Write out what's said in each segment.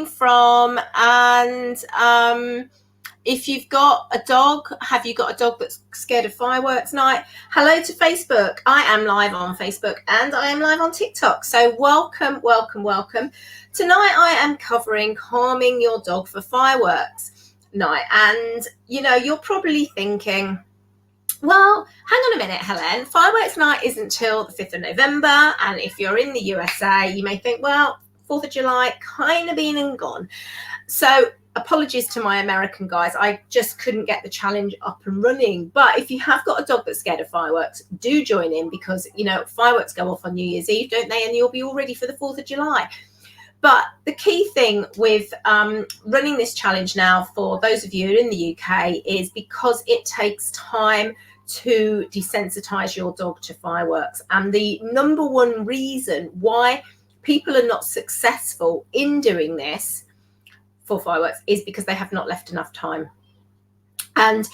joining from, and if you've got a dog, have you got a dog that's scared of fireworks night? Hello to Facebook. I am live on Facebook and I am live on TikTok. So welcome. Tonight I am covering calming your dog for fireworks night. And, you know, you're probably thinking, well, hang on a minute, Helen. Fireworks night isn't till the 5th of November. And if you're in the USA, you may think, well, 4th of July, kind of been and gone. So apologies to my American guys. I just couldn't get the challenge up and running. But if you have got a dog that's scared of fireworks, do join in because, you know, fireworks go off on New Year's Eve, don't they? And you'll be all ready for the 4th of July. But the key thing with running this challenge now for those of you in the UK is because it takes time to desensitize your dog to fireworks. And the number one reason why people are not successful in doing this for fireworks is because they have not left enough time. And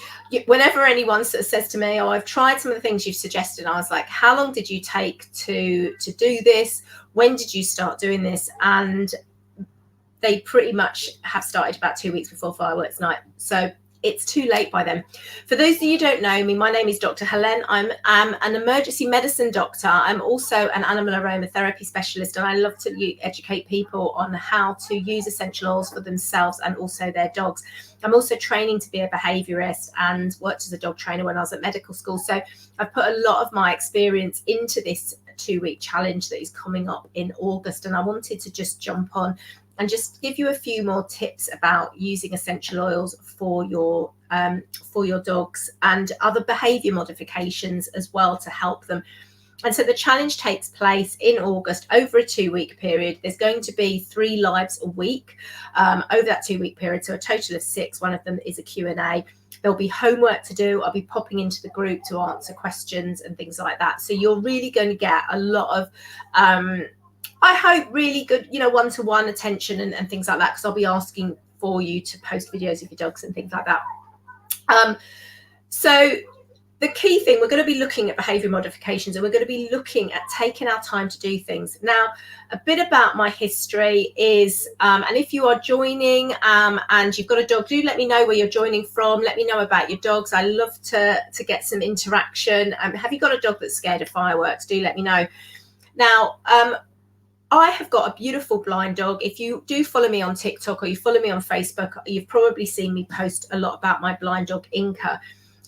whenever anyone sort of says to me, oh, I've tried some of the things you've suggested, I was like, how long did you take to do this? When did you start doing this? And they pretty much have started about 2 weeks before fireworks night. So it's too late by then. For those of you who don't know me, my name is Dr. Helen. I'm an emergency medicine doctor. I'm also an animal aromatherapy specialist, and I love to educate people on how to use essential oils for themselves and also their dogs. I'm also training to be a behaviourist and worked as a dog trainer when I was at medical school. So I've put a lot of my experience into this 2-week challenge that is coming up in August, and I wanted to just jump on and just give you a few more tips about using essential oils for your dogs and other behaviour modifications as well to help them. And so the challenge takes place in August over a 2-week period. There's going to be 3 lives a week over that 2-week period, so a total of 6. One of them is a Q&A. There'll be homework to do. I'll be popping into the group to answer questions and things like that. So you're really going to get a lot of I hope really good, you know, one-to-one attention and things like that, because I'll be asking for you to post videos of your dogs and things like that. So the key thing, we're going to be looking at behaviour modifications, and we're going to be looking at taking our time to do things. Now, a bit about my history is, and if you are joining and you've got a dog, do let me know where you're joining from. Let me know about your dogs. I love to get some interaction. Have you got a dog that's scared of fireworks? Do let me know. Now, I have got a beautiful blind dog. If you do follow me on TikTok or you follow me on Facebook, you've probably seen me post a lot about my blind dog, Inca.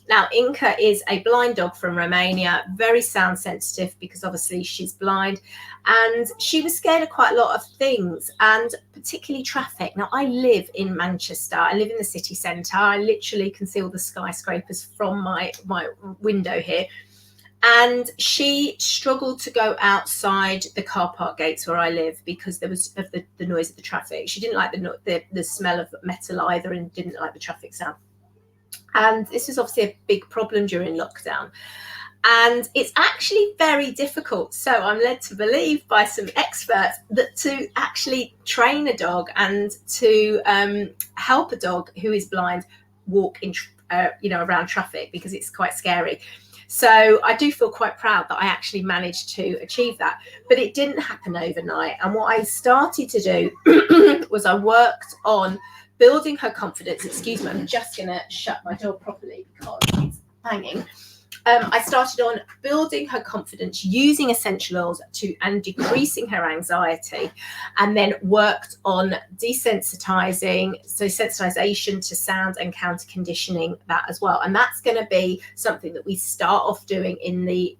Now, Inca is a blind dog from Romania, very sound sensitive because obviously she's blind. And she was scared of quite a lot of things, and particularly traffic. Now, I live in Manchester. I live in the city centre. I literally can see all the skyscrapers from my window here. And she struggled to go outside the car park gates where I live because there was of the noise of the traffic. She didn't like the smell of metal either, and didn't like the traffic sound. And this was obviously a big problem during lockdown. And it's actually very difficult. So I'm led to believe by some experts that to actually train a dog and to help a dog who is blind walk in, around traffic, because it's quite scary. So I do feel quite proud that I actually managed to achieve that, but it didn't happen overnight. And what I started to do was I worked on building her confidence. Excuse me, I'm just going to shut my door properly because it's banging. I started on building her confidence using essential oils and decreasing her anxiety, and then worked on desensitizing, so sensitization to sound and counter conditioning that as well. And that's going to be something that we start off doing in the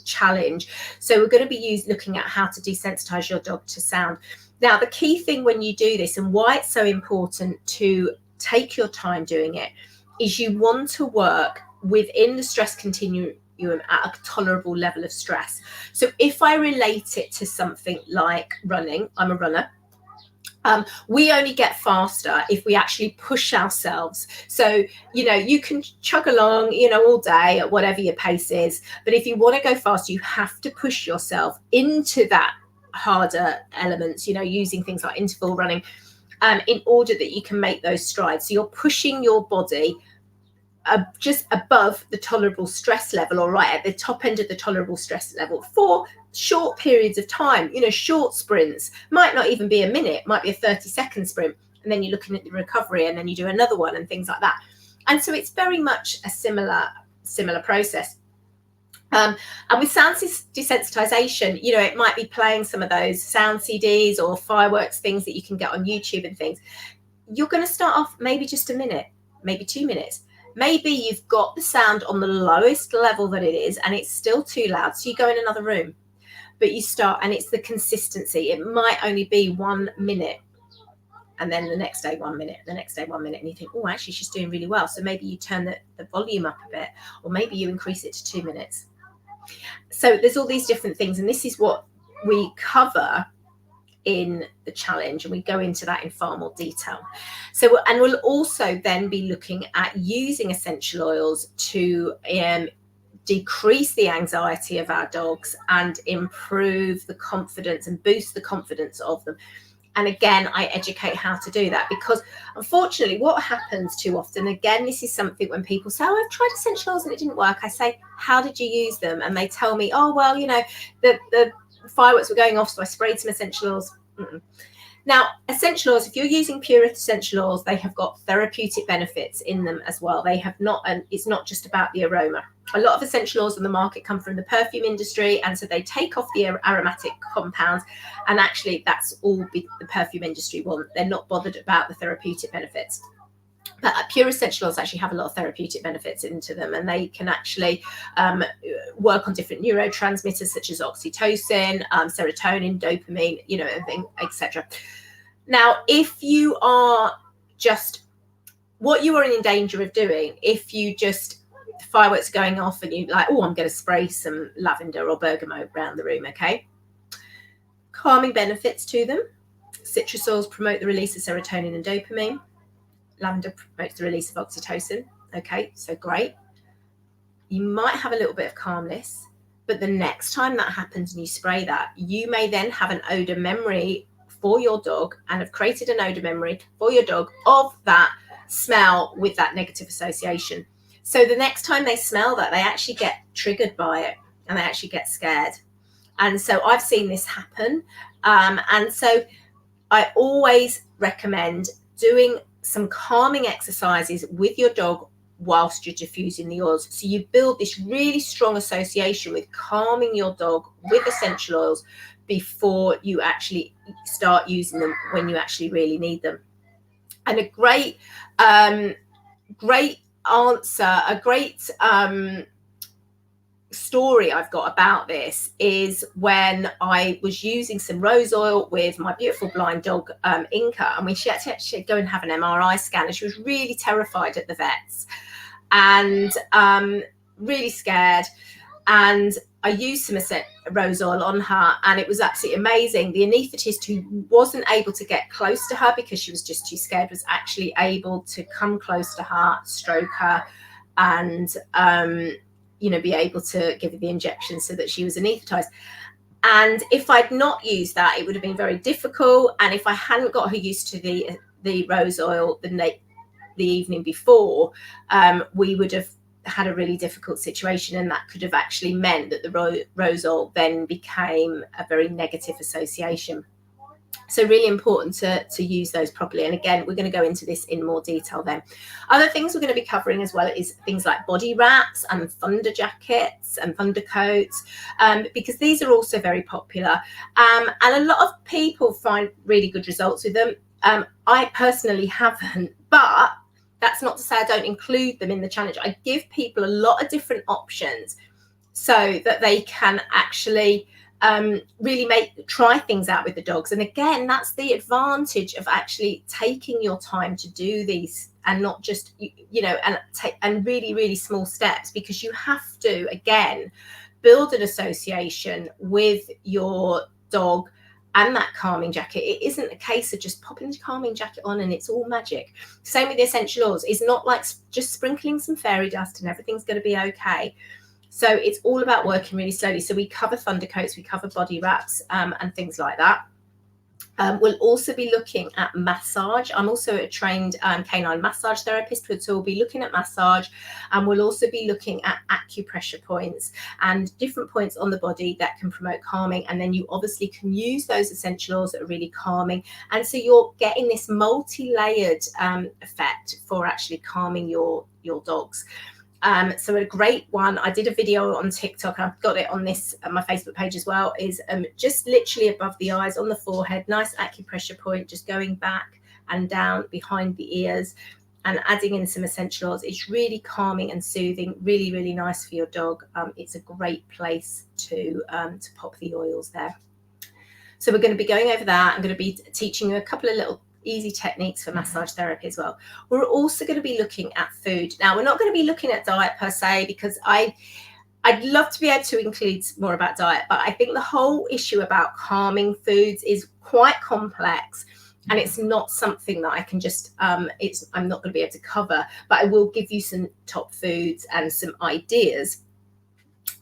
challenge. So we're going to be looking at how to desensitize your dog to sound. Now, the key thing when you do this, and why it's so important to take your time doing it, is you want to work within the stress continuum at a tolerable level of stress. So if I relate it to something like running, I'm a runner. We only get faster if we actually push ourselves. So, you can chug along, all day at whatever your pace is. But if you want to go fast, you have to push yourself into that harder elements, using things like interval running, in order that you can make those strides. So you're pushing your body just above the tolerable stress level, or right at the top end of the tolerable stress level, for short periods of time, short sprints, might not even be a minute, might be a 30-second sprint, and then you're looking at the recovery, and then you do another one and things like that. And so it's very much a similar process. And with sound desensitization, it might be playing some of those sound CDs or fireworks things that you can get on YouTube and things. You're going to start off maybe just a minute, maybe 2 minutes. Maybe you've got the sound on the lowest level that it is and it's still too loud, so you go in another room. But you start, and it's the consistency. It might only be 1 minute, and then the next day 1 minute, the next day 1 minute, and you think, oh, actually she's doing really well. So maybe you turn the volume up a bit, or maybe you increase it to 2 minutes. So there's all these different things, and this is what we cover in the challenge, and we go into that in far more detail. So, and we'll also then be looking at using essential oils to decrease the anxiety of our dogs and improve the confidence and boost the confidence of them. And again, I educate how to do that, because unfortunately what happens too often, again, this is something when people say, oh, I've tried essential oils and it didn't work. I say, how did you use them? And they tell me, oh, well, the fireworks were going off, so I sprayed some essential oils. Now, essential oils, if you're using pure essential oils, they have got therapeutic benefits in them as well. They have not, and it's not just about the aroma. A lot of essential oils on the market come from the perfume industry, and so they take off the aromatic compounds, and actually that's all the perfume industry want. They're not bothered about the therapeutic benefits. But pure essential oils actually have a lot of therapeutic benefits into them, and they can actually work on different neurotransmitters such as oxytocin, serotonin, dopamine, etc. Now, if you are just, what you are in danger of doing, if you just, fireworks going off and you like, oh, I'm going to spray some lavender or bergamot around the room, okay? Calming benefits to them. Citrus oils promote the release of serotonin and dopamine. Lavender promotes the release of oxytocin. Okay, so great. You might have a little bit of calmness, but the next time that happens and you spray that, you may then have an odor memory for your dog, and have created an odor memory for your dog of that smell with that negative association. So the next time they smell that, they actually get triggered by it and they actually get scared. And so I've seen this happen. And so I always recommend doing some calming exercises with your dog whilst you're diffusing the oils. So you build this really strong association with calming your dog with essential oils before you actually start using them when you actually really need them. And a great story I've got about this is when I was using some rose oil with my beautiful blind dog, Inca, and she had to actually go and have an MRI scan, and she was really terrified at the vets and really scared. And I used some rose oil on her, and it was absolutely amazing. The anaesthetist, who wasn't able to get close to her because she was just too scared, was actually able to come close to her, stroke her, and be able to give her the injection so that she was anaesthetized. And if I'd not used that, it would have been very difficult. And if I hadn't got her used to the rose oil the evening before, we would have had a really difficult situation, and that could have actually meant that the rose oil then became a very negative association. So really important to use those properly. And again, we're going to go into this in more detail then. Other things we're going to be covering as well is things like body wraps and thunder jackets and thunder coats, because these are also very popular. And a lot of people find really good results with them. I personally haven't, but that's not to say I don't include them in the challenge. I give people a lot of different options so that they can actually really try things out with the dogs. And again, that's the advantage of actually taking your time to do these, and not just, and really, really small steps, because you have to, again, build an association with your dog and that calming jacket. It isn't a case of just popping the calming jacket on and it's all magic. Same with the essential oils. It's not like just sprinkling some fairy dust and everything's going to be okay. So it's all about working really slowly. So we cover thunder coats, we cover body wraps, and things like that. We'll also be looking at massage. I'm also a trained canine massage therapist, so we'll be looking at massage, and we'll also be looking at acupressure points and different points on the body that can promote calming. And then you obviously can use those essential oils that are really calming. And so you're getting this multi-layered effect for actually calming your dogs. So a great one, I did a video on TikTok, I've got it on my Facebook page as well, is just literally above the eyes, on the forehead, nice acupressure point, just going back and down behind the ears and adding in some essential oils. It's really calming and soothing, really, really nice for your dog. It's a great place to pop the oils there. So we're going to be going over that. I'm going to be teaching you a couple of little easy techniques for massage therapy as well. We're also going to be looking at food. Now, we're not going to be looking at diet per se, because I'd love to be able to include more about diet, but I think the whole issue about calming foods is quite complex, and it's not something that I can just I'm not going to be able to cover, but I will give you some top foods and some ideas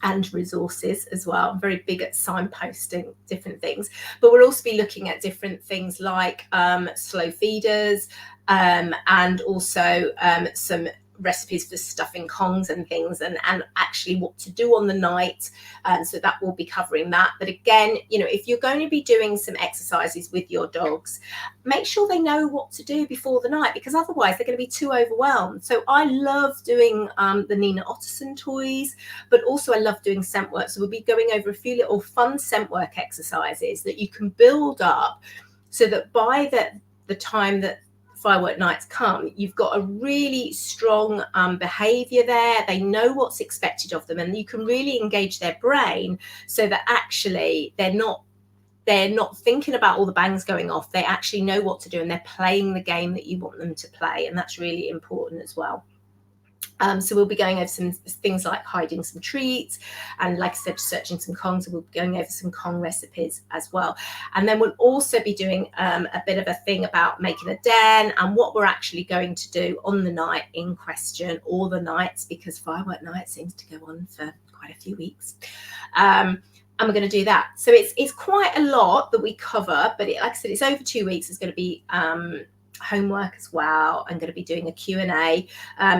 and resources as well. I'm very big at signposting different things, but we'll also be looking at different things like slow feeders, and also some recipes for stuffing Kongs and things, and actually what to do on the night. So that will be covering that. But again, if you're going to be doing some exercises with your dogs, make sure they know what to do before the night, because otherwise they're going to be too overwhelmed. So I love doing the Nina Otterson toys, but also I love doing scent work. So we'll be going over a few little fun scent work exercises that you can build up, so that by the time that firework nights come, you've got a really strong behavior there. They know what's expected of them, and you can really engage their brain so that actually they're not thinking about all the bangs going off. They actually know what to do, and they're playing the game that you want them to play, and that's really important as well. So we'll be going over some things like hiding some treats, and like I said, searching some Kongs. We'll be going over some Kong recipes as well. And then we'll also be doing a bit of a thing about making a den, and what we're actually going to do on the night in question, or the nights, because firework night seems to go on for quite a few weeks. And we're going to do that. So it's quite a lot that we cover, but like I said, it's over 2 weeks. It's going to be homework as well. I'm going to be doing a Q&A,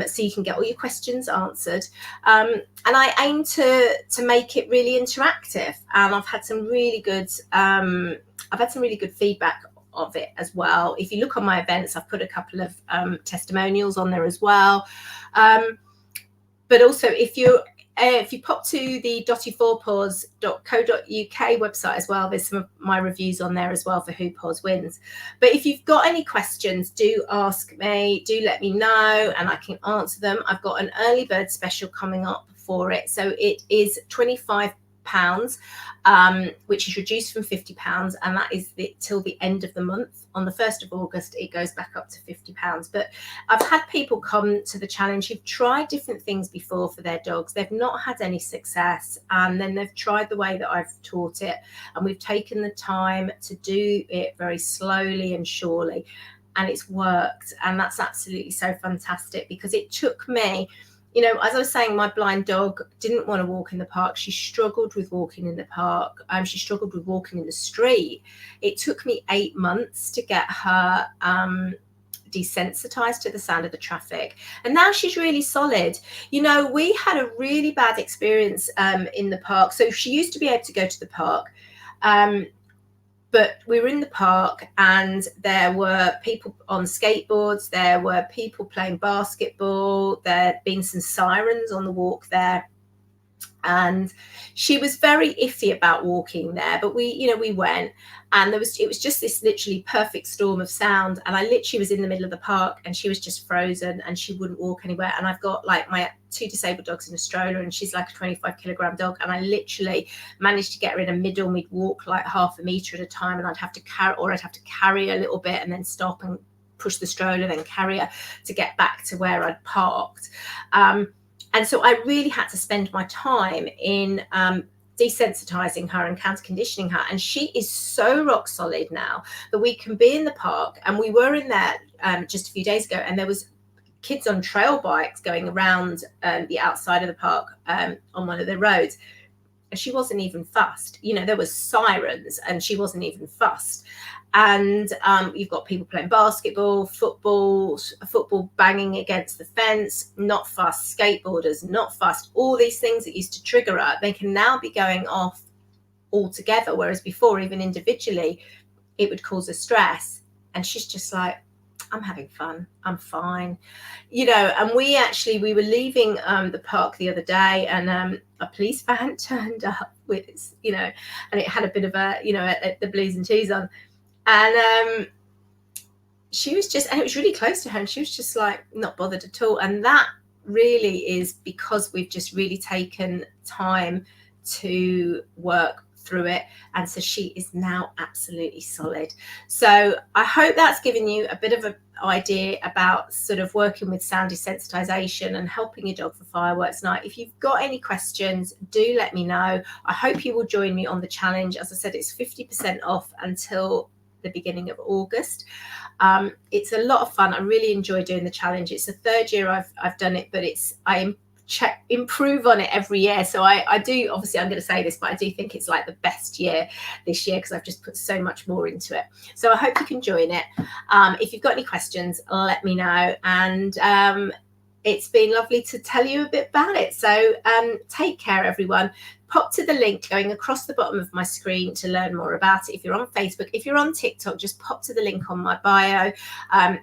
so you can get all your questions answered, and I aim to make it really interactive, and I've had some really good feedback of it as well. If you look on my events, I've put a couple of testimonials on there as well, but also if you pop to the dotty4paws.co.uk website as well, there's some of my reviews on there as well for Who Paws Wins. But if you've got any questions, do ask me, do let me know, and I can answer them. I've got an early bird special coming up for it. So it is £25, which is reduced from £50, and that is till the end of the month. On the 1st of August, it goes back up to £50. But I've had people come to the challenge who've tried different things before for their dogs. They've not had any success, and then they've tried the way that I've taught it, and we've taken the time to do it very slowly and surely, and it's worked. And that's absolutely so fantastic, because it took me, as I was saying, my blind dog didn't want to walk in the park. She struggled with walking in the park. She struggled with walking in the street. It took me 8 months to get her desensitized to the sound of the traffic. And now she's really solid. We had a really bad experience in the park. So she used to be able to go to the park. But we were in the park, and there were people on skateboards, there were people playing basketball, there had been some sirens on the walk there. And she was very iffy about walking there, but we went, and it was just this literally perfect storm of sound. And I literally was in the middle of the park, and she was just frozen, and she wouldn't walk anywhere. And I've got like my 2 disabled dogs in a stroller, and she's like a 25-kilogram dog. And I literally managed to get her in a middle, and we'd walk like half a meter at a time, and I'd have to carry a little bit and then stop and push the stroller, then carry her to get back to where I'd parked. And so I really had to spend my time in desensitizing her and counter conditioning her. And she is so rock solid now that we can be in the park. And we were in there just a few days ago, and there was kids on trail bikes going around the outside of the park on one of the roads. And she wasn't even fussed. There was sirens, and she wasn't even fussed. and you've got people playing basketball, football banging against the fence, not fast, skateboarders, not fast, all these things that used to trigger her, they can now be going off all together, whereas before, even individually, it would cause a stress. And she's just like, I'm having fun, I'm fine, you know. And we were leaving the park the other day, and a police van turned up with, you know, and it had a bit of a, you know, the blues and cheese on, and she was just, and it was really close to her, and she was just like not bothered at all. And that really is because we've just really taken time to work through it, and so she is now absolutely solid. So I hope that's given you a bit of an idea about sort of working with sound desensitization and helping your dog for fireworks night. If you've got any questions, do let me know. I hope you will join me on the challenge. As I said, it's 50% off until the beginning of August. It's a lot of fun. I really enjoy doing the challenge. It's the third year I've done it, but I improve on it every year. So I do, obviously I'm going to say this, but I do think it's like the best year this year because I've just put so much more into it. So I hope you can join it. If you've got any questions, let me know. And it's been lovely to tell you a bit about it. So take care, everyone. Pop to the link going across the bottom of my screen to learn more about it. If you're on Facebook, if you're on TikTok, just pop to the link on my bio.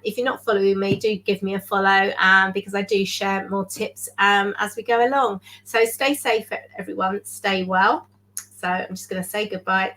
If you're not following me, do give me a follow because I do share more tips as we go along. So stay safe, everyone. Stay well. So I'm just going to say goodbye